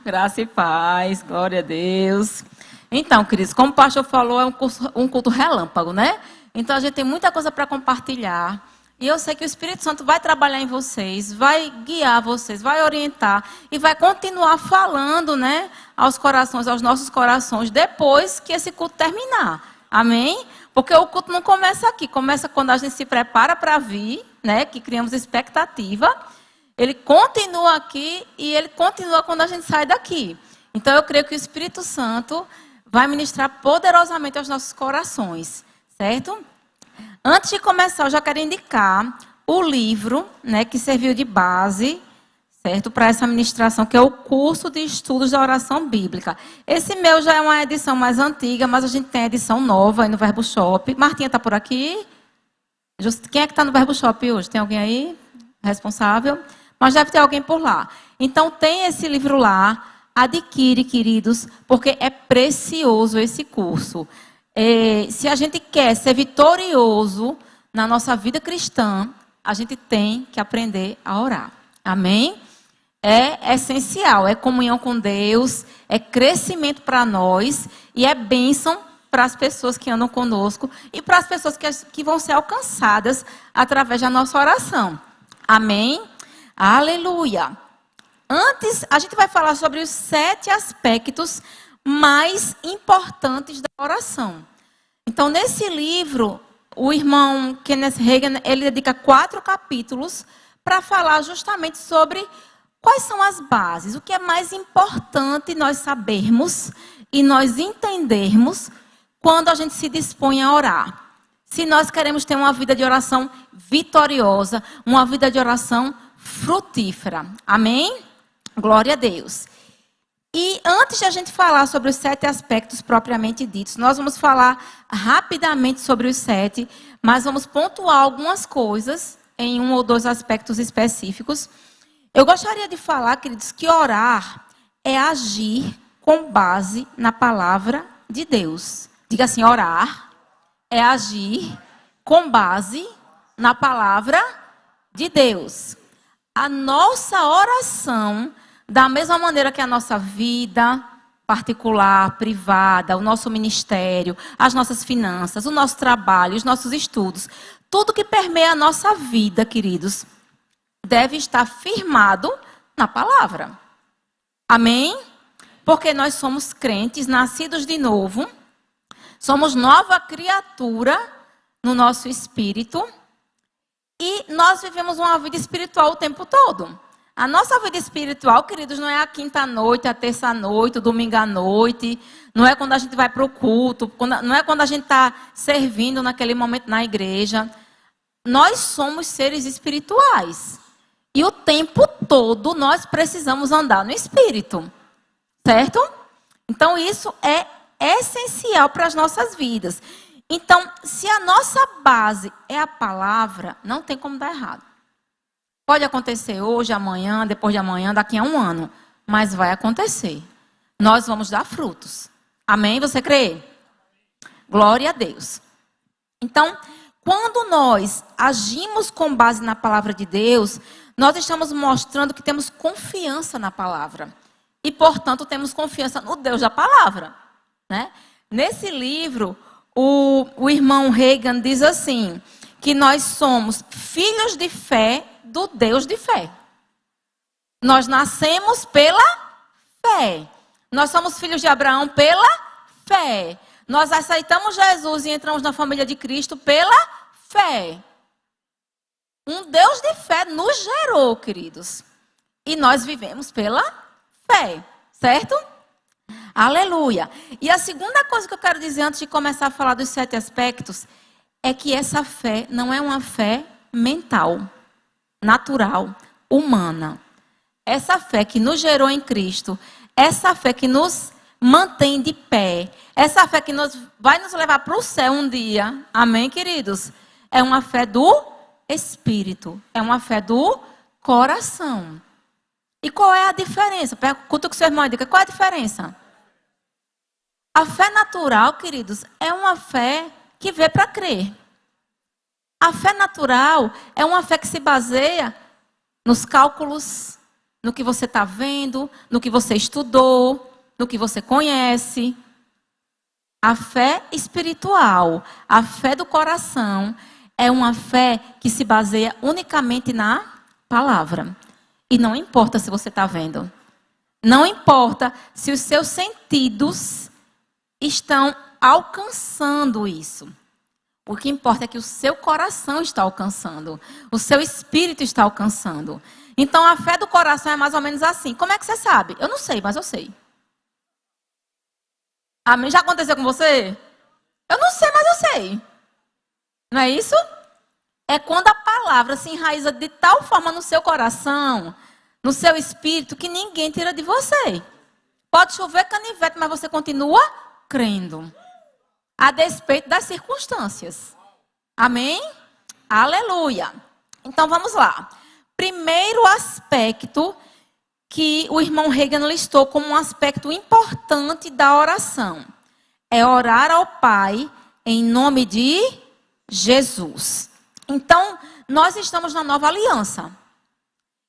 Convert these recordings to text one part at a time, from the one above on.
Graça e paz, glória a Deus. Então, queridos, como o pastor falou, é um culto relâmpago, né? Então, a gente tem muita coisa para compartilhar. E eu sei que o Espírito Santo vai trabalhar em vocês, vai guiar vocês, vai orientar e vai continuar falando, né, aos corações, aos nossos corações, depois que esse culto terminar. Amém? Porque o culto não começa aqui, começa quando a gente se prepara para vir, né, que criamos expectativa. Ele continua aqui e ele continua quando a gente sai daqui. Então, eu creio que o Espírito Santo vai ministrar poderosamente aos nossos corações, certo? Antes de começar, eu já quero indicar o livro, né, que serviu de base, certo, para essa ministração, que é o curso de estudos da oração bíblica. Esse meu já é uma edição mais antiga, mas a gente tem a edição nova aí no Verbo Shop. Martinha está por aqui? Quem é que está no Verbo Shop hoje? Tem alguém aí responsável? Mas deve ter alguém por lá. Então, tem esse livro lá. Adquire, queridos, porque é precioso esse curso. Se a gente quer ser vitorioso na nossa vida cristã, a gente tem que aprender a orar. Amém? É essencial. É comunhão com Deus, é crescimento para nós e é bênção para as pessoas que andam conosco e para as pessoas que vão ser alcançadas através da nossa oração. Amém? Aleluia! Antes, a gente vai falar sobre os 7 aspectos mais importantes da oração. Então, nesse livro, o irmão Kenneth Hagin, ele dedica 4 capítulos para falar justamente sobre quais são as bases, o que é mais importante nós sabermos e nós entendermos quando a gente se dispõe a orar. Se nós queremos ter uma vida de oração vitoriosa, uma vida de oração frutífera. Amém? Glória a Deus. E antes de a gente falar sobre os 7 aspectos propriamente ditos, nós vamos falar rapidamente sobre os 7, mas vamos pontuar algumas coisas em 1 ou 2 aspectos específicos. Eu gostaria de falar, queridos, que orar é agir com base na palavra de Deus. Diga assim, orar é agir com base na palavra de Deus. A nossa oração, da mesma maneira que a nossa vida particular, privada, o nosso ministério, as nossas finanças, o nosso trabalho, os nossos estudos, tudo que permeia a nossa vida, queridos, deve estar firmado na palavra. Amém? Porque nós somos crentes, nascidos de novo, somos nova criatura no nosso espírito e nós vivemos uma vida espiritual o tempo todo. A nossa vida espiritual, queridos, não é a quinta-noite, a terça-noite, o domingo-à-noite, não é quando a gente vai para o culto, não é quando a gente está servindo naquele momento na igreja. Nós somos seres espirituais. E o tempo todo nós precisamos andar no espírito. Certo? Então, isso é essencial para as nossas vidas. Então, se a nossa base é a palavra, não tem como dar errado. Pode acontecer hoje, amanhã, depois de amanhã, daqui a 1 ano. Mas vai acontecer. Nós vamos dar frutos. Amém? Você crê? Glória a Deus. Então, quando nós agimos com base na palavra de Deus, nós estamos mostrando que temos confiança na palavra. E, portanto, temos confiança no Deus da palavra. Né? Nesse livro, o irmão Hagin diz assim, que nós somos filhos de fé do Deus de fé. Nós nascemos pela fé. Nós somos filhos de Abraão pela fé. Nós aceitamos Jesus e entramos na família de Cristo pela fé. Um Deus de fé nos gerou, queridos. E nós vivemos pela fé, certo? Aleluia. E a segunda coisa que eu quero dizer antes de começar a falar dos 7 aspectos é que essa fé não é uma fé mental, natural, humana. Essa fé que nos gerou em Cristo, essa fé que nos mantém de pé, essa fé que vai nos levar para o céu um dia, amém, queridos? É uma fé do Espírito, é uma fé do coração. E qual é a diferença? Pergunta com o seu irmão e diga, qual é a diferença? A fé natural, queridos, é uma fé que vê para crer. A fé natural é uma fé que se baseia nos cálculos, no que você está vendo, no que você estudou, no que você conhece. A fé espiritual, a fé do coração, é uma fé que se baseia unicamente na palavra. E não importa se você está vendo. Não importa se os seus sentidos estão alcançando isso. O que importa é que o seu coração está alcançando. O seu espírito está alcançando. Então, a fé do coração é mais ou menos assim. Como é que você sabe? Eu não sei, mas eu sei. Amém? Já aconteceu com você? Eu não sei, mas eu sei. Não é isso? É quando a palavra se enraiza de tal forma no seu coração, no seu espírito, que ninguém tira de você. Pode chover canivete, mas você continua crendo. A despeito das circunstâncias. Amém? Aleluia. Então vamos lá. Primeiro aspecto que o irmão Reagan listou como um aspecto importante da oração é orar ao Pai em nome de Jesus. Então, nós estamos na nova aliança.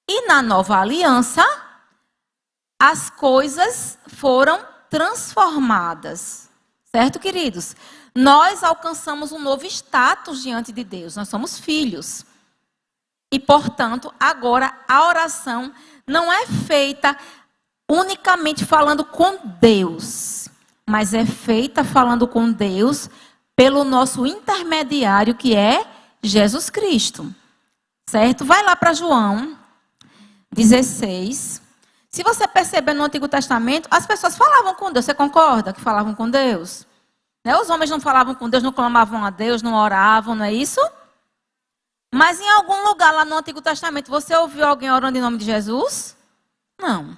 E na nova aliança, as coisas foram transformadas. Certo, queridos? Nós alcançamos um novo status diante de Deus. Nós somos filhos. E, portanto, agora a oração não é feita unicamente falando com Deus, mas é feita falando com Deus pelo nosso intermediário, que é Jesus Cristo. Certo? Vai lá para João 16. Se você perceber no Antigo Testamento, as pessoas falavam com Deus. Você concorda que falavam com Deus? Né? Os homens não falavam com Deus, não clamavam a Deus, não oravam, não é isso? Mas em algum lugar lá no Antigo Testamento, você ouviu alguém orando em nome de Jesus? Não.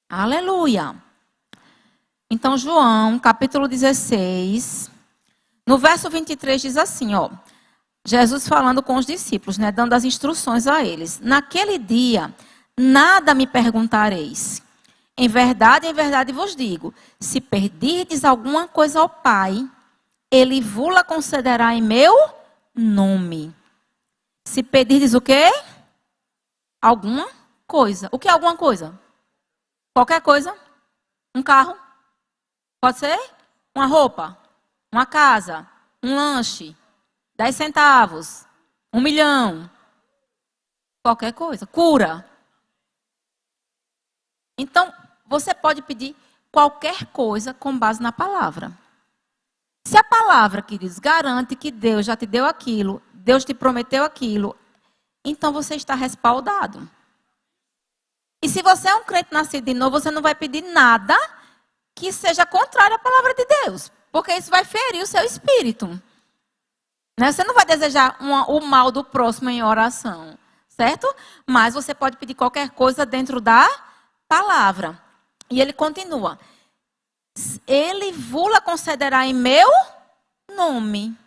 Aleluia. Então, João, capítulo 16, no verso 23 diz assim, ó. Jesus falando com os discípulos, né, dando as instruções a eles. Naquele dia, nada me perguntareis. Em verdade vos digo, se pedirdes alguma coisa ao Pai, Ele vos-la concederá em meu nome. Se pedirdes o quê? Alguma coisa. O que é alguma coisa? Qualquer coisa. Um carro. Pode ser? Uma roupa. Uma casa. Um lanche. 10 centavos. 1 milhão. Qualquer coisa. Cura. Então, você pode pedir qualquer coisa com base na palavra. Se a palavra, queridos, garante que Deus já te deu aquilo, Deus te prometeu aquilo, então você está respaldado. E se você é um crente nascido de novo, você não vai pedir nada que seja contrário à palavra de Deus, porque isso vai ferir o seu espírito. Né? Você não vai desejar o mal do próximo em oração, certo? Mas você pode pedir qualquer coisa dentro da palavra. E ele continua. Ele vos-la concederá em meu nome.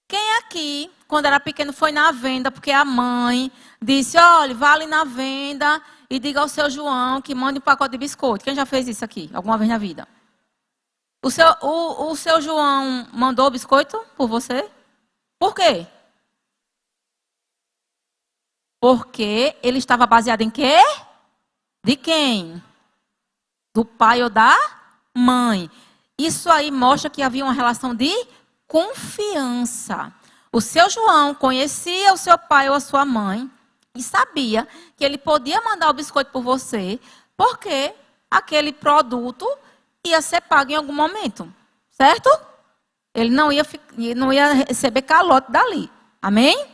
Quem aqui, quando era pequeno, foi na venda, porque a mãe disse, olha, vá ali na venda e diga ao seu João que mande um pacote de biscoito. Quem já fez isso aqui, alguma vez na vida? O seu João mandou o biscoito por você? Por quê? Porque ele estava baseado em quê? De quem? Do pai ou da mãe. Isso aí mostra que havia uma relação de confiança. O seu João conhecia o seu pai ou a sua mãe e sabia que ele podia mandar o biscoito por você, porque aquele produto ia ser pago em algum momento, certo? Ele não ia receber calote dali. Amém?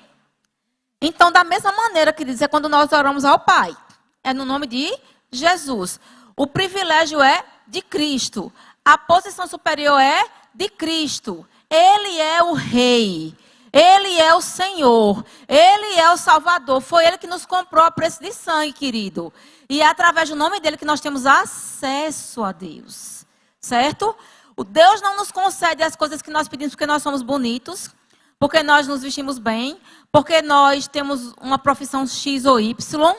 Então, da mesma maneira, queridos, é quando nós oramos ao Pai. É no nome de Jesus. O privilégio é de Cristo. A posição superior é de Cristo. Ele é o Rei. Ele é o Senhor. Ele é o Salvador. Foi Ele que nos comprou a preço de sangue, querido. E é através do nome dele que nós temos acesso a Deus. Certo? O Deus não nos concede as coisas que nós pedimos porque nós somos bonitos, porque nós nos vestimos bem, porque nós temos uma profissão X ou Y,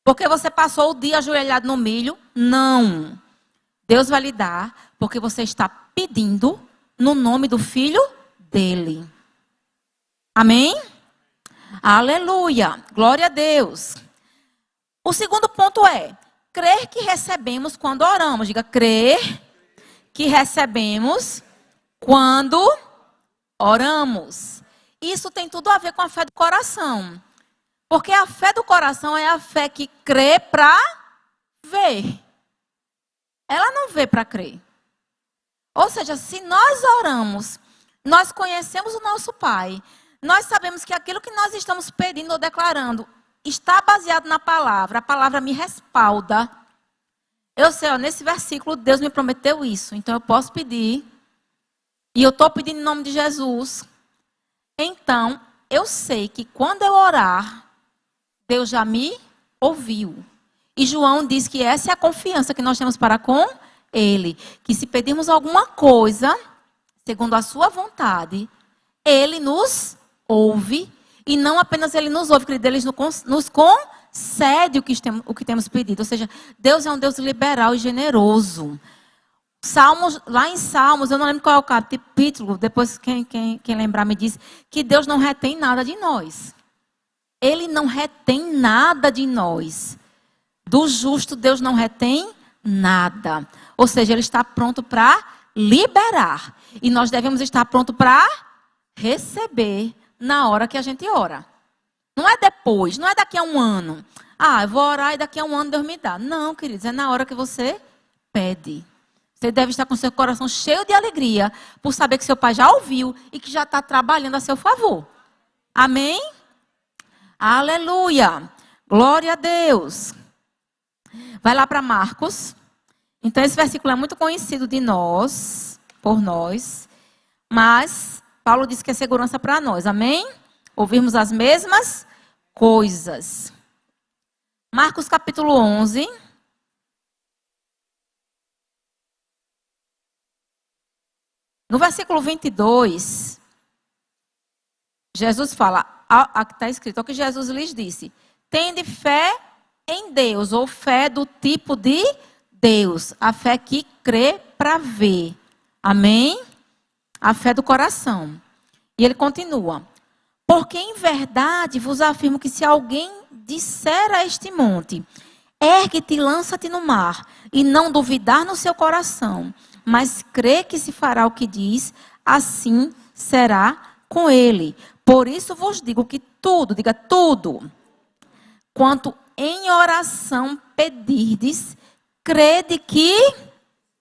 porque você passou o dia ajoelhado no milho. Não. Deus vai lhe dar porque você está pedindo no nome do Filho dele. Amém? Aleluia. Glória a Deus. O segundo ponto é crer que recebemos quando oramos. Diga, crer que recebemos quando oramos. Isso tem tudo a ver com a fé do coração. Porque a fé do coração é a fé que crê para ver. Ela não vê para crer. Ou seja, se nós oramos, nós conhecemos o nosso Pai, nós sabemos que aquilo que nós estamos pedindo ou declarando está baseado na palavra, a palavra me respalda. Eu sei, nesse versículo Deus me prometeu isso, então eu posso pedir, e eu estou pedindo em nome de Jesus. Então, eu sei que quando eu orar, Deus já me ouviu. E João diz que essa é a confiança que nós temos para com Ele. Que se pedirmos alguma coisa, segundo a sua vontade, Ele nos ouve. E não apenas Ele nos ouve, querido, Ele nos concede o que temos pedido. Ou seja, Deus é um Deus liberal e generoso. Lá em Salmos, eu não lembro qual é o capítulo, depois quem lembrar me diz, que Deus não retém nada de nós. Ele não retém nada de nós. Do justo, Deus não retém nada. Ou seja, Ele está pronto para liberar. E nós devemos estar pronto para receber na hora que a gente ora. Não é depois, não é daqui a um ano. Eu vou orar e daqui a um ano Deus me dá. Não, queridos, é na hora que você pede. Você deve estar com seu coração cheio de alegria por saber que seu Pai já ouviu e que já está trabalhando a seu favor. Amém? Aleluia! Glória a Deus! Vai lá para Marcos. Então, esse versículo é muito conhecido de nós, por nós. Mas, Paulo diz que é segurança para nós. Amém? Ouvirmos as mesmas coisas. Marcos capítulo 11. No versículo 22, Jesus fala, está escrito, o que Jesus lhes disse. Tende fé em Deus, ou fé do tipo de Deus. A fé que crê para ver. Amém? A fé do coração. E ele continua. Porque em verdade vos afirmo que se alguém disser a este monte, ergue-te e lança-te no mar, e não duvidar no seu coração, mas crê que se fará o que diz, assim será com ele. Por isso vos digo que tudo, diga tudo, quanto em oração pedirdes, crede que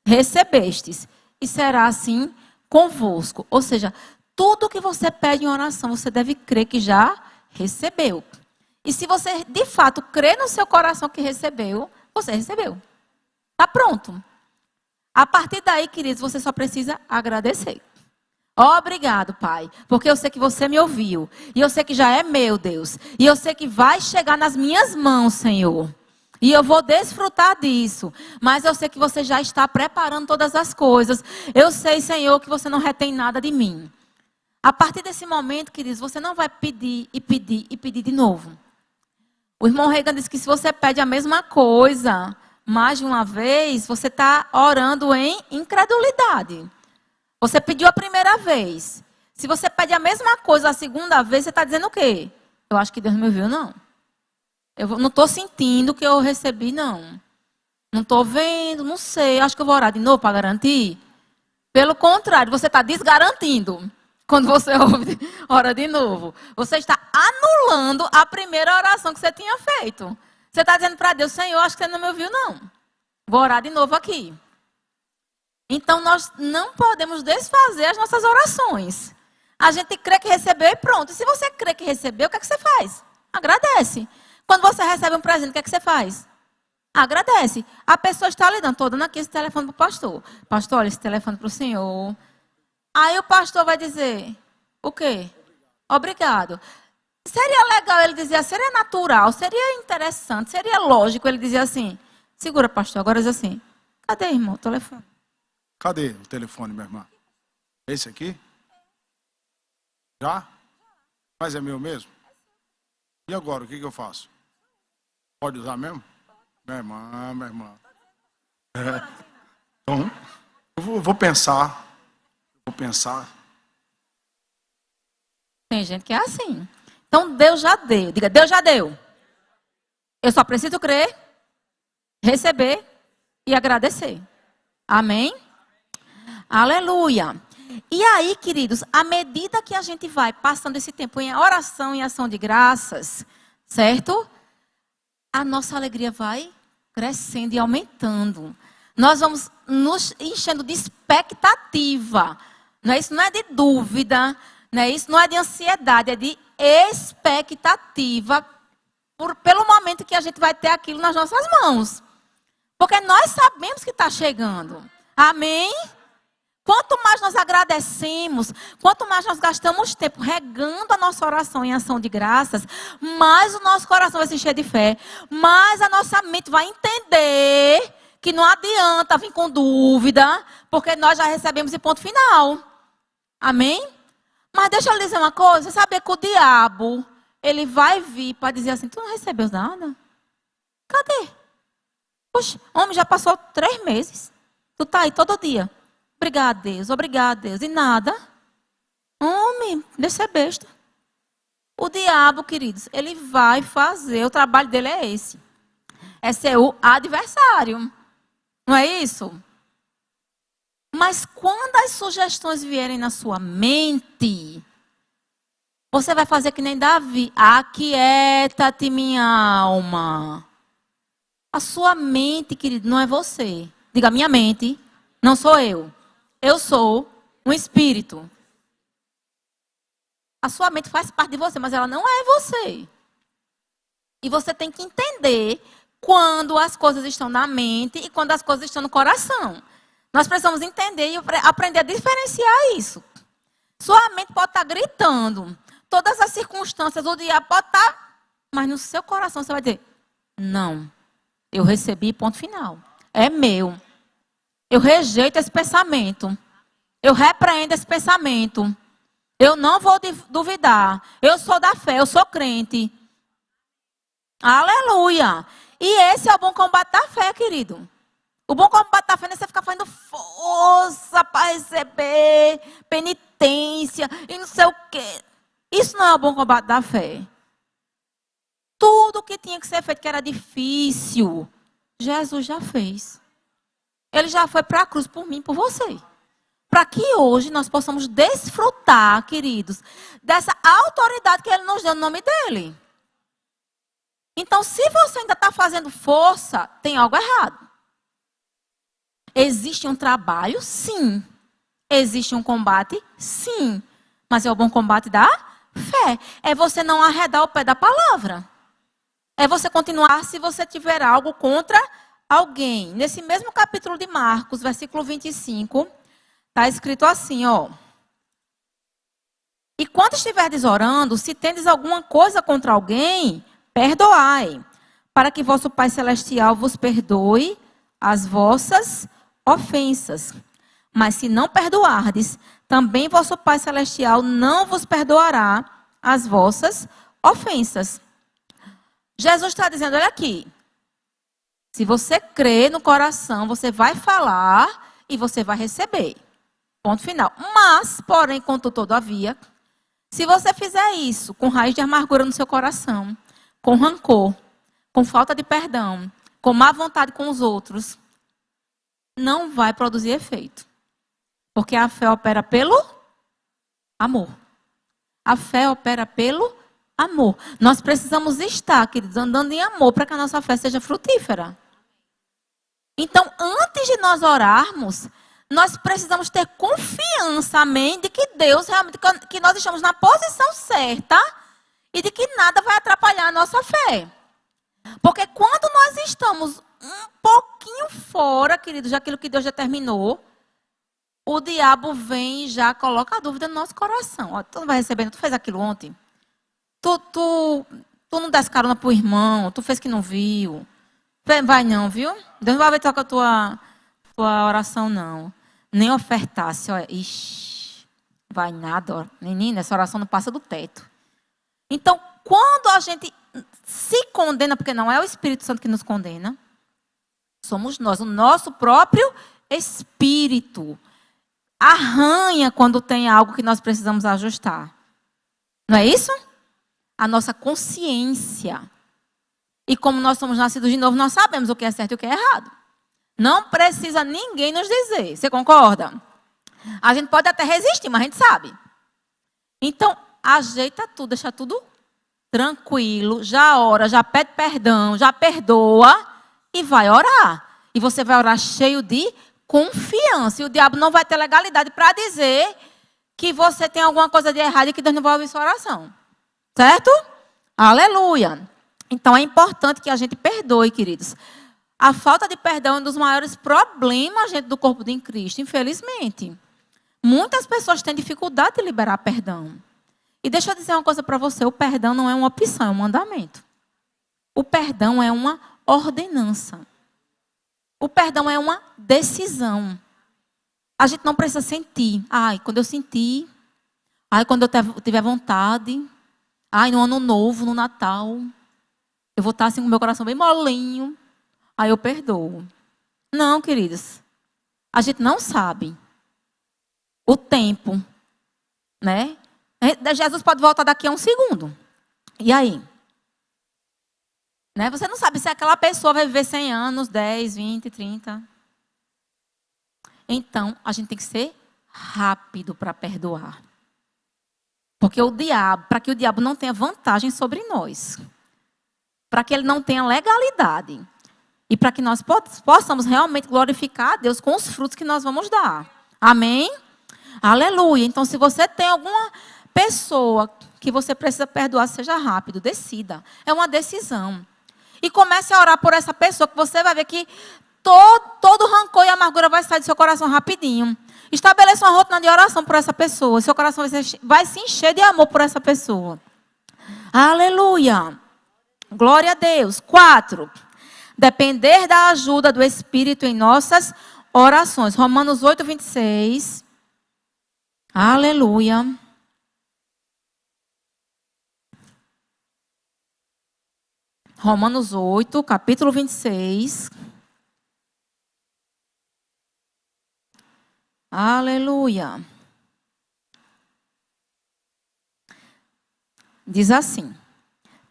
recebestes, e será assim convosco. Ou seja, tudo que você pede em oração, você deve crer que já recebeu. E se você, de fato, crê no seu coração que recebeu, você recebeu. Está pronto. A partir daí, queridos, você só precisa agradecer. Obrigado, Pai, porque eu sei que você me ouviu. E eu sei que já é meu, Deus. E eu sei que vai chegar nas minhas mãos, Senhor. E eu vou desfrutar disso. Mas eu sei que você já está preparando todas as coisas. Eu sei, Senhor, que você não retém nada de mim. A partir desse momento, queridos, você não vai pedir e pedir e pedir de novo. O irmão Reagan disse que se você pede a mesma coisa mais de uma vez, você está orando em incredulidade. Você pediu a primeira vez. Se você pede a mesma coisa a segunda vez, você está dizendo o quê? Eu acho que Deus me ouviu, não. Eu não estou sentindo que eu recebi, não. Não estou vendo, não sei. Acho que eu vou orar de novo para garantir. Pelo contrário, você está desgarantindo. Quando você ora de novo. Você está anulando a primeira oração que você tinha feito. Você está dizendo para Deus, Senhor, acho que você não me ouviu, não. Vou orar de novo aqui. Então, nós não podemos desfazer as nossas orações. A gente crê que recebeu e pronto. E se você crê que recebeu, o que é que você faz? Agradece. Quando você recebe um presente, o que é que você faz? Agradece. A pessoa está lhe dando, estou dando aqui esse telefone para o pastor. Pastor, olha esse telefone para o senhor. Aí o pastor vai dizer, o quê? Obrigado. Seria legal ele dizer, seria natural, seria interessante, seria lógico ele dizer assim, segura pastor, agora diz assim, cadê irmão o telefone? Cadê o telefone, minha irmã? Esse aqui? Já? Mas é meu mesmo? E agora, o que eu faço? Pode usar mesmo? Minha irmã. Então, eu vou pensar. Tem gente que é assim. Então, Deus já deu. Diga, Deus já deu. Eu só preciso crer, receber e agradecer. Amém? Aleluia. E aí, queridos, à medida que a gente vai passando esse tempo em oração e ação de graças, certo? A nossa alegria vai crescendo e aumentando. Nós vamos nos enchendo de expectativa. Não é isso? Não é de dúvida, não é isso? Não é de ansiedade, é de expectativa pelo momento que a gente vai ter aquilo nas nossas mãos. Porque nós sabemos que está chegando. Amém? Quanto mais nós agradecemos, quanto mais nós gastamos tempo regando a nossa oração em ação de graças, mais o nosso coração vai se encher de fé, mais a nossa mente vai entender que não adianta vir com dúvida, porque nós já recebemos em ponto final. Amém? Mas deixa eu lhe dizer uma coisa, você sabia que o diabo, ele vai vir para dizer assim, tu não recebeu nada? Cadê? Poxa, homem, já passou 3 meses, tu tá aí todo dia. Obrigado, Deus. E nada. Homem, deixa ser besta. O diabo, queridos, ele vai fazer, o trabalho dele é esse. É ser o adversário. Não é isso? Mas quando as sugestões vierem na sua mente, você vai fazer que nem Davi. Aquieta-te, minha alma. A sua mente, querido, não é você. Diga, minha mente, não sou eu. Eu sou um espírito. A sua mente faz parte de você, mas ela não é você. E você tem que entender quando as coisas estão na mente e quando as coisas estão no coração. Nós precisamos entender e aprender a diferenciar isso. Sua mente pode estar gritando. Todas as circunstâncias, o diabo pode estar... Mas no seu coração você vai dizer, não, eu recebi, ponto final. É meu. Eu rejeito esse pensamento. Eu repreendo esse pensamento. Eu não vou duvidar. Eu sou da fé, eu sou crente. Aleluia. E esse é o bom combate da fé, querido. O bom combate da fé não é você ficar fazendo força para receber, penitência e não sei o quê. Isso não é o bom combate da fé. Tudo que tinha que ser feito, que era difícil, Jesus já fez. Ele já foi para a cruz por mim, por você. Para que hoje nós possamos desfrutar, queridos, dessa autoridade que Ele nos deu no nome dEle. Então, se você ainda está fazendo força, tem algo errado. Existe um trabalho? Sim. Existe um combate? Sim. Mas é o bom combate da fé. É você não arredar o pé da palavra. É você continuar se você tiver algo contra alguém. Nesse mesmo capítulo de Marcos, versículo 25, está escrito assim, ó. E quando estiverdes orando, se tendes alguma coisa contra alguém, perdoai, para que vosso Pai Celestial vos perdoe as vossas ofensas. Mas se não perdoardes, também vosso Pai Celestial não vos perdoará as vossas ofensas. Jesus está dizendo, olha aqui. Se você crer no coração, você vai falar e você vai receber. Ponto final. Mas, porém, contudo, todavia, se você fizer isso com raiz de amargura no seu coração, com rancor, com falta de perdão, com má vontade com os outros, não vai produzir efeito. Porque a fé opera pelo amor. A fé opera pelo amor. Nós precisamos estar, queridos, andando em amor para que a nossa fé seja frutífera. Então, antes de nós orarmos, nós precisamos ter confiança, amém, de que Deus realmente, que nós estamos na posição certa e de que nada vai atrapalhar a nossa fé. Porque quando nós estamos um pouquinho fora, queridos, daquilo que Deus determinou, o diabo vem e já coloca a dúvida no nosso coração. Ó, tu não vai recebendo, tu fez aquilo ontem? Tu não desse carona pro irmão, tu fez que não viu. Vai não, viu? Deus não vai ver com a tua oração, não. Nem ofertasse, olha. Ixi, vai nada, ó. Menina, essa oração não passa do teto. Então, quando a gente se condena, porque não é o Espírito Santo que nos condena, somos nós, o nosso próprio espírito. Arranha quando tem algo que nós precisamos ajustar. Não é isso? A nossa consciência. E como nós somos nascidos de novo, nós sabemos o que é certo e o que é errado. Não precisa ninguém nos dizer. Você concorda? A gente pode até resistir, mas a gente sabe. Então, ajeita tudo, deixa tudo tranquilo, já ora, já pede perdão, já perdoa e vai orar. E você vai orar cheio de confiança. E o diabo não vai ter legalidade para dizer que você tem alguma coisa de errado e que Deus não vai ouvir sua oração. Certo? Aleluia. Então é importante que a gente perdoe, queridos. A falta de perdão é um dos maiores problemas, gente, do corpo de Cristo, infelizmente. Muitas pessoas têm dificuldade de liberar perdão. E deixa eu dizer uma coisa para você, o perdão não é uma opção, é um mandamento. O perdão é uma ordenança. O perdão é uma decisão. A gente não precisa sentir. Ai, quando eu sentir. Ai, quando eu tiver vontade. Ai, no ano novo, no Natal. Eu vou estar assim com o meu coração bem molinho. Aí eu perdoo. Não, queridos. A gente não sabe o tempo, né? Jesus pode voltar daqui a um segundo. E aí? Né? Você não sabe se aquela pessoa vai viver 100 anos, 10, 20, 30. Então, a gente tem que ser rápido para perdoar. Porque o diabo, para que o diabo não tenha vantagem sobre nós, para que ele não tenha legalidade, e para que nós possamos realmente glorificar a Deus com os frutos que nós vamos dar. Amém? Aleluia. Então, se você tem alguma pessoa que você precisa perdoar, seja rápido, decida. É uma decisão. E comece a orar por essa pessoa, que você vai ver que todo rancor e amargura vai sair do seu coração rapidinho. Estabeleça uma rotina de oração por essa pessoa. Seu coração vai se encher de amor por essa pessoa. Aleluia. Glória a Deus. 4. Depender da ajuda do Espírito em nossas orações. Romanos 8, 26. Aleluia. Romanos 8, capítulo 26. Aleluia. Diz assim: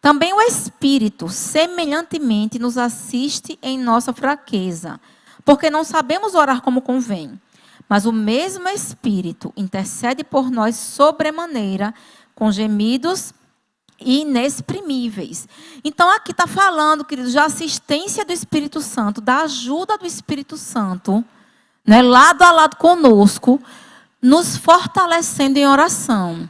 também o Espírito semelhantemente nos assiste em nossa fraqueza, porque não sabemos orar como convém. Mas o mesmo Espírito intercede por nós sobremaneira, com gemidos inexprimíveis. Então aqui está falando, queridos, da assistência do Espírito Santo, da ajuda do Espírito Santo, né, lado a lado conosco, nos fortalecendo em oração.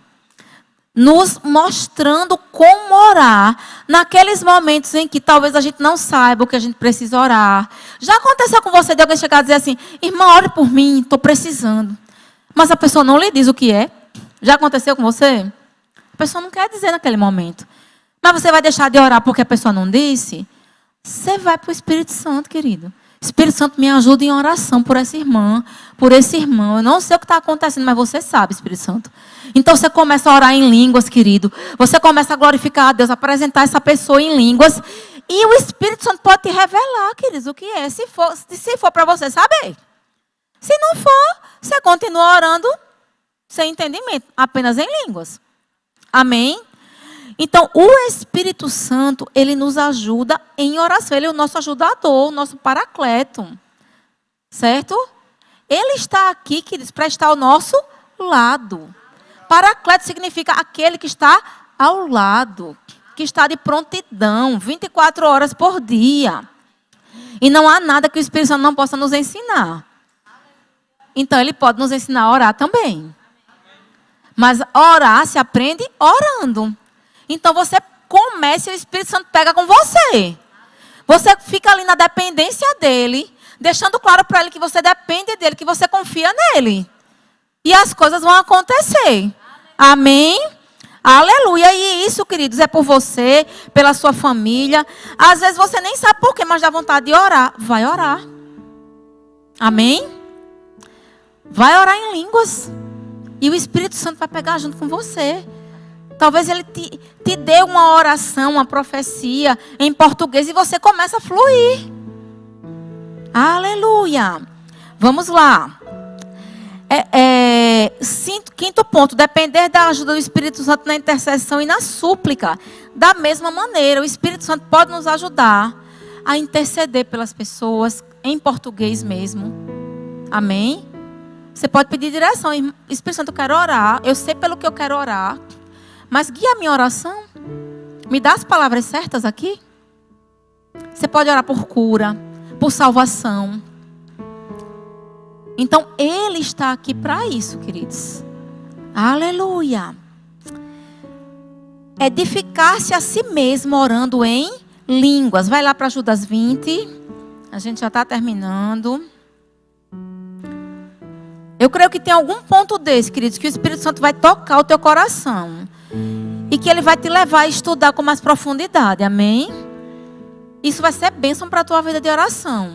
Nos mostrando como orar naqueles momentos em que talvez a gente não saiba o que a gente precisa orar. Já aconteceu com você de alguém chegar e dizer assim: irmã, ore por mim, estou precisando. Mas a pessoa não lhe diz o que é. Já aconteceu com você? A pessoa não quer dizer naquele momento. Mas você vai deixar de orar porque a pessoa não disse? Você vai para o Espírito Santo, querido. Espírito Santo, me ajuda em oração por essa irmã, por esse irmão. Eu não sei o que está acontecendo, mas você sabe, Espírito Santo. Então você começa a orar em línguas, querido. Você começa a glorificar a Deus, apresentar essa pessoa em línguas. E o Espírito Santo pode te revelar, queridos, o que é. Se for para você saber. Se não for, você continua orando sem entendimento, apenas em línguas. Amém? Então, o Espírito Santo, ele nos ajuda em oração. Ele é o nosso ajudador, o nosso paracleto. Certo? Ele está aqui, queridos, para estar ao nosso lado. Paracleto significa aquele que está ao lado, que está de prontidão, 24 horas por dia. E não há nada que o Espírito Santo não possa nos ensinar. Então, ele pode nos ensinar a orar também. Mas orar se aprende orando. Então, você começa e o Espírito Santo pega com você. Você fica ali na dependência dele, deixando claro para ele que você depende dele, que você confia nele. E as coisas vão acontecer. Amém? Aleluia. E isso, queridos, é por você, pela sua família. Às vezes você nem sabe por quê, mas dá vontade de orar. Vai orar. Amém? Vai orar em línguas. E o Espírito Santo vai pegar junto com você. Talvez ele te dê uma oração, uma profecia em português e você começa a fluir. Aleluia. Vamos lá. quinto ponto, depender da ajuda do Espírito Santo na intercessão e na súplica. Da mesma maneira, o Espírito Santo pode nos ajudar a interceder pelas pessoas, em português mesmo. Amém? Você pode pedir direção. Espírito Santo, eu quero orar. Eu sei pelo que eu quero orar. Mas guia a minha oração. Me dá as palavras certas aqui. Você pode orar por cura, por salvação. Então, Ele está aqui para isso, queridos. Aleluia. Edificar-se a si mesmo orando em línguas. Vai lá para Judas 20. A gente já está terminando. Eu creio que tem algum ponto desse, queridos, que o Espírito Santo vai tocar o teu coração. E que Ele vai te levar a estudar com mais profundidade. Amém? Isso vai ser bênção para a tua vida de oração.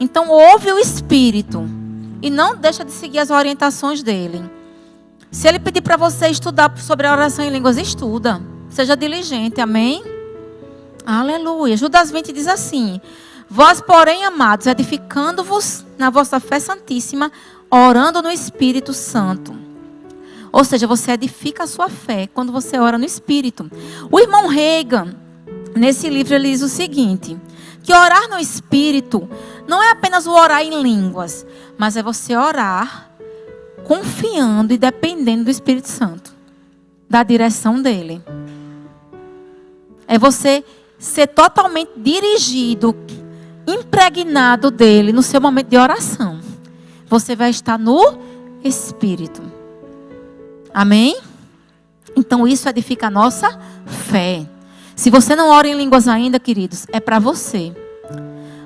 Então, ouve o Espírito. E não deixa de seguir as orientações dele. Se Ele pedir para você estudar sobre a oração em línguas, estuda. Seja diligente. Amém? Aleluia. Judas 20 diz assim: vós, porém, amados, edificando-vos na vossa fé santíssima, orando no Espírito Santo. Ou seja, você edifica a sua fé quando você ora no Espírito. O irmão Reagan, nesse livro, ele diz o seguinte: que orar no Espírito não é apenas o orar em línguas, mas é você orar confiando e dependendo do Espírito Santo, da direção dele. É você ser totalmente dirigido, impregnado dele no seu momento de oração. Você vai estar no Espírito. Amém? Então isso edifica a nossa fé. Se você não ora em línguas ainda, queridos, é para você.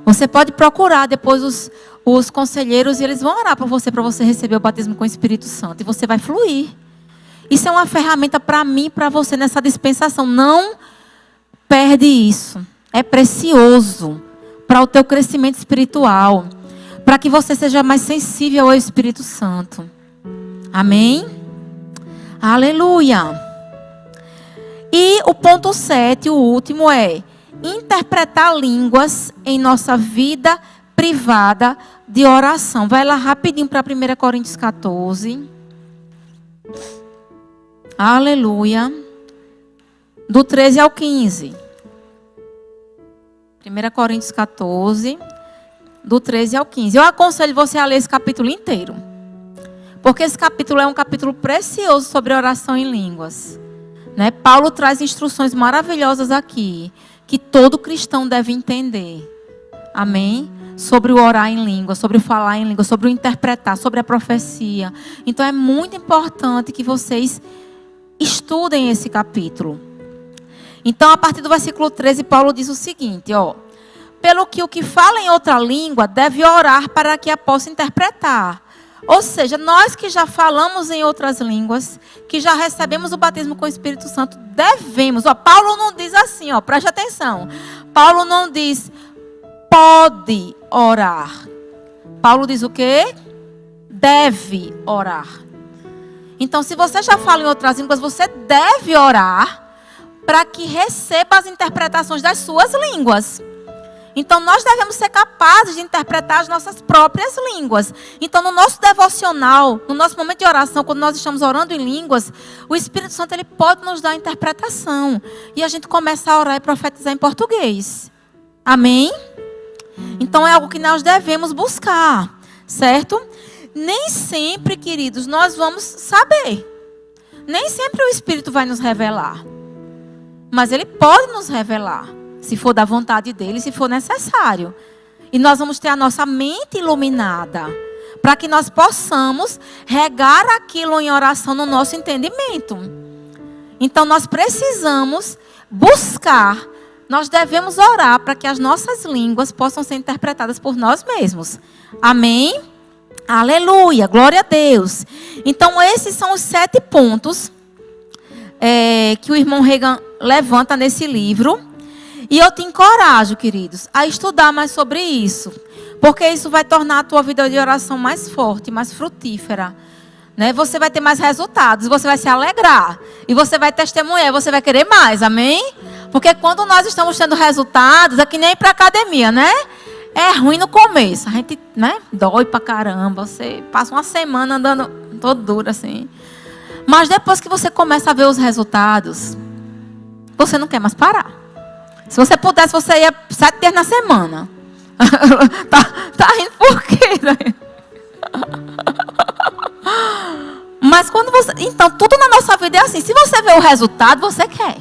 Você pode procurar depois os conselheiros e eles vão orar para você receber o batismo com o Espírito Santo. E você vai fluir. Isso é uma ferramenta para mim e para você nessa dispensação. Não perde isso. É precioso para o teu crescimento espiritual. Para que você seja mais sensível ao Espírito Santo. Amém? Aleluia. E o ponto 7, o último, é interpretar línguas em nossa vida privada de oração. Vai lá rapidinho para 1 Coríntios 14. Aleluia. Do 13 ao 15. 1 Coríntios 14, do 13 ao 15. Eu aconselho você a ler esse capítulo inteiro. Porque esse capítulo é um capítulo precioso sobre oração em línguas. Né? Paulo traz instruções maravilhosas aqui, que todo cristão deve entender. Amém? Sobre o orar em língua, sobre o falar em língua, sobre o interpretar, sobre a profecia. Então é muito importante que vocês estudem esse capítulo. Então, a partir do versículo 13, Paulo diz o seguinte, ó: pelo que o que fala em outra língua deve orar para que a possa interpretar. Ou seja, nós que já falamos em outras línguas, que já recebemos o batismo com o Espírito Santo, devemos. Ó, Paulo não diz assim, ó, preste atenção. Paulo não diz pode orar. Paulo diz o quê? Deve orar. Então, se você já fala em outras línguas, você deve orar para que receba as interpretações das suas línguas. Então, nós devemos ser capazes de interpretar as nossas próprias línguas. Então, no nosso devocional, no nosso momento de oração, quando nós estamos orando em línguas, o Espírito Santo ele pode nos dar a interpretação. E a gente começa a orar e profetizar em português. Amém? Então, é algo que nós devemos buscar. Certo? Nem sempre, queridos, nós vamos saber. Nem sempre o Espírito vai nos revelar. Mas Ele pode nos revelar. Se for da vontade dEle, se for necessário. E nós vamos ter a nossa mente iluminada. Para que nós possamos regar aquilo em oração no nosso entendimento. Então nós precisamos buscar. Nós devemos orar para que as nossas línguas possam ser interpretadas por nós mesmos. Amém? Aleluia, glória a Deus. Então esses são os 7 pontos que o irmão Reagan levanta nesse livro. E eu te encorajo, queridos, a estudar mais sobre isso. Porque isso vai tornar a tua vida de oração mais forte, mais frutífera. Né? Você vai ter mais resultados, você vai se alegrar. E você vai testemunhar, você vai querer mais, amém? Porque quando nós estamos tendo resultados, é que nem ir para academia, né? É ruim no começo. A gente, né, dói pra caramba. Você passa uma semana andando Tô dura assim. Mas depois que você começa a ver os resultados, você não quer mais parar. Se você pudesse, você ia 7 dias na semana. tá rindo por quê? Mas quando você... Então, tudo na nossa vida é assim. Se você vê o resultado, você quer.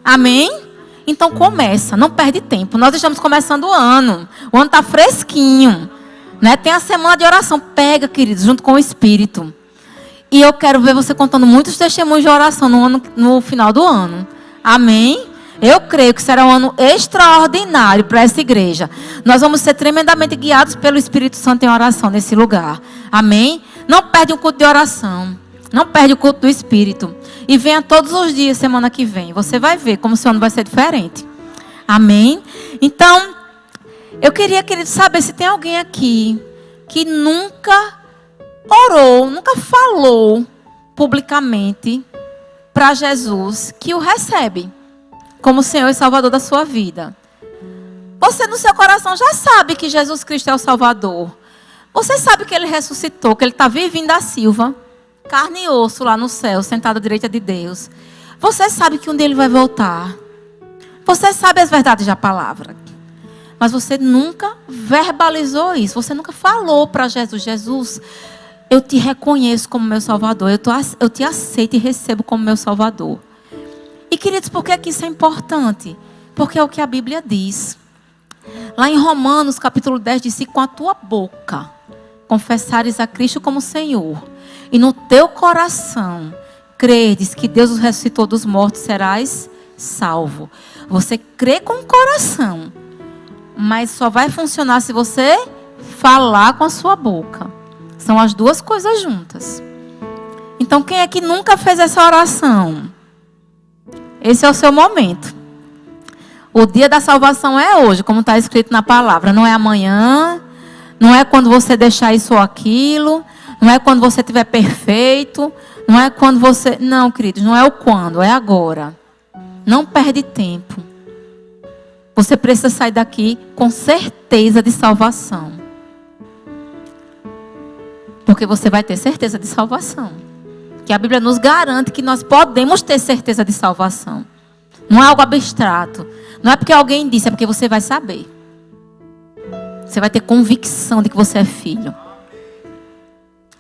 Amém? Então começa, não perde tempo. Nós estamos começando o ano. O ano está fresquinho. Né? Tem a semana de oração. Pega, queridos, junto com o Espírito. E eu quero ver você contando muitos testemunhos de oração no final do ano. Amém? Eu creio que será um ano extraordinário para essa igreja. Nós vamos ser tremendamente guiados pelo Espírito Santo em oração nesse lugar. Amém? Não perde o culto de oração. Não perde o culto do Espírito. E venha todos os dias, semana que vem. Você vai ver como o seu ano vai ser diferente. Amém? Então, eu queria, querido, saber se tem alguém aqui que nunca orou, nunca falou publicamente para Jesus que o recebe como Senhor e Salvador da sua vida. Você no seu coração já sabe que Jesus Cristo é o Salvador. Você sabe que Ele ressuscitou, que Ele está vivinho da Silva, carne e osso lá no céu, sentado à direita de Deus. Você sabe que um dia Ele vai voltar. Você sabe as verdades da palavra. Mas você nunca verbalizou isso. Você nunca falou para Jesus: Jesus, eu te reconheço como meu Salvador. Eu te aceito e recebo como meu Salvador. E queridos, por que isso é importante? Porque é o que a Bíblia diz. Lá em Romanos capítulo 10 diz: se com a tua boca confessares a Cristo como Senhor, e no teu coração credes que Deus o ressuscitou dos mortos, serás salvo. Você crê com o coração, mas só vai funcionar se você falar com a sua boca. São as duas coisas juntas. Então, quem é que nunca fez essa oração? Esse é o seu momento. O dia da salvação é hoje, como está escrito na palavra. Não é amanhã, não é quando você deixar isso ou aquilo, não é quando você estiver perfeito, não é quando você... Não, queridos, não é o quando, é agora. Não perde tempo. Você precisa sair daqui com certeza de salvação. Porque você vai ter certeza de salvação. Que a Bíblia nos garante que nós podemos ter certeza de salvação. Não é algo abstrato. Não é porque alguém disse, é porque você vai saber. Você vai ter convicção de que você é filho.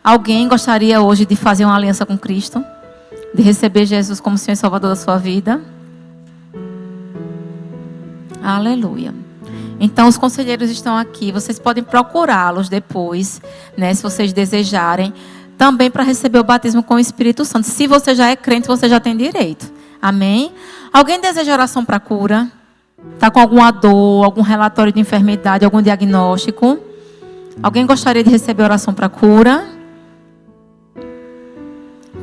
Alguém gostaria hoje de fazer uma aliança com Cristo? De receber Jesus como Senhor e Salvador da sua vida? Aleluia. Então os conselheiros estão aqui. Vocês podem procurá-los depois, né, se vocês desejarem. Também para receber o batismo com o Espírito Santo. Se você já é crente, você já tem direito. Amém? Alguém deseja oração para cura? Está com alguma dor, algum relatório de enfermidade, algum diagnóstico? Alguém gostaria de receber oração para cura?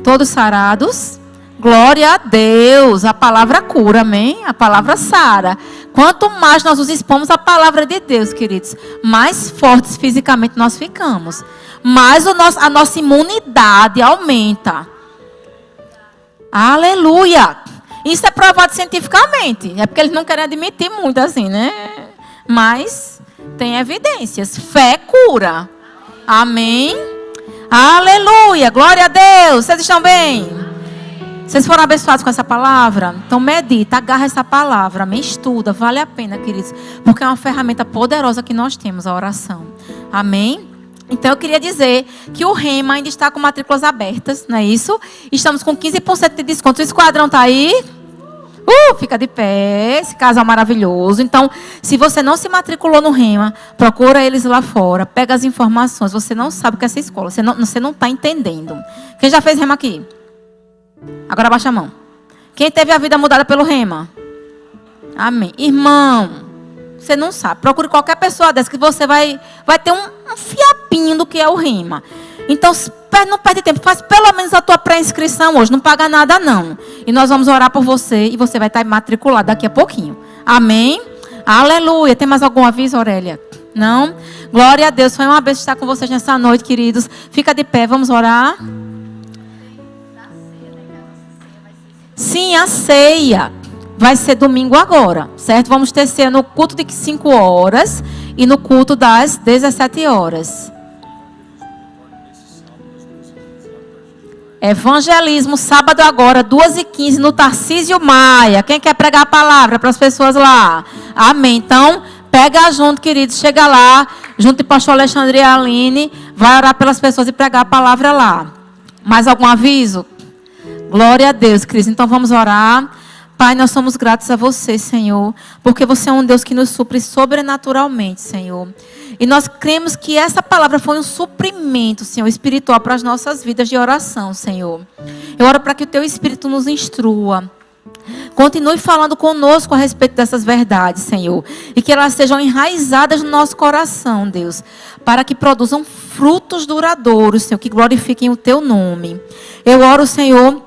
Todos sarados? Glória a Deus. A palavra cura, amém? A palavra sara. Quanto mais nós nos expomos à palavra de Deus, queridos, mais fortes fisicamente nós ficamos. Mais a nossa imunidade aumenta. Aleluia. Isso é provado cientificamente. É porque eles não querem admitir muito assim, né? Mas tem evidências. Fé cura. Amém. Aleluia. Glória a Deus. Vocês estão bem? Vocês foram abençoados com essa palavra? Então medita, agarra essa palavra, amém? Estuda, vale a pena, queridos. Porque é uma ferramenta poderosa que nós temos, a oração. Amém? Então eu queria dizer que o Rema ainda está com matrículas abertas, não é isso? Estamos com 15% de desconto. O esquadrão está aí? Fica de pé, esse casal maravilhoso. Então, se você não se matriculou no Rema, procura eles lá fora, pega as informações. Você não sabe o que é essa escola, você não está entendendo. Quem já fez Rema aqui? Agora baixa a mão. Quem teve a vida mudada pelo Rema? Amém. Irmão, você não sabe. Procure qualquer pessoa dessa que você vai ter um fiapinho do que é o Rema. Então, não perde tempo. Faz pelo menos a tua pré-inscrição hoje. Não paga nada, não. E nós vamos orar por você. E você vai estar matriculado daqui a pouquinho. Amém? Aleluia. Tem mais algum aviso, Aurélia? Não? Glória a Deus. Foi uma bênção estar com vocês nessa noite, queridos. Fica de pé. Vamos orar. Sim, a ceia vai ser domingo agora, certo? Vamos ter ceia no culto de 5 horas e no culto das 17 horas. Evangelismo, sábado agora, 2h15, no Tarcísio Maia. Quem quer pregar a palavra para as pessoas lá? Amém. Então, pega junto, queridos. Chega lá, junto com o pastor Alexandre e a Aline. Vai orar pelas pessoas e pregar a palavra lá. Mais algum aviso? Glória a Deus, queridos. Então, vamos orar. Pai, nós somos gratos a você, Senhor, porque você é um Deus que nos supre sobrenaturalmente, Senhor. E nós cremos que essa palavra foi um suprimento, Senhor, espiritual para as nossas vidas de oração, Senhor. Eu oro para que o teu Espírito nos instrua. Continue falando conosco a respeito dessas verdades, Senhor. E que elas sejam enraizadas no nosso coração, Deus. Para que produzam frutos duradouros, Senhor, que glorifiquem o teu nome. Eu oro, Senhor,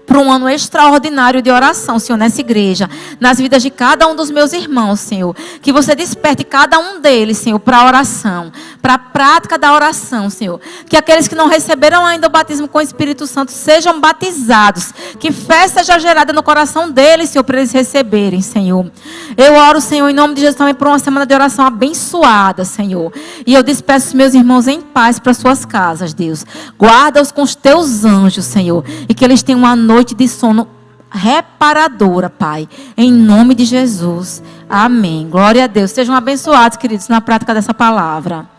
para um ano extraordinário de oração, Senhor, nessa igreja, nas vidas de cada um dos meus irmãos, Senhor. Que você desperte cada um deles, Senhor, para a oração, para a prática da oração, Senhor. Que aqueles que não receberam ainda o batismo com o Espírito Santo sejam batizados. Que fé seja gerada no coração deles, Senhor, para eles receberem, Senhor. Eu oro, Senhor, em nome de Jesus também por uma semana de oração abençoada, Senhor. E eu despeço os meus irmãos em paz para suas casas, Deus. Guarda-os com os teus anjos, Senhor. E que eles tenham uma noite de sono reparadora, Pai. Em nome de Jesus. Amém. Glória a Deus. Sejam abençoados, queridos, na prática dessa palavra.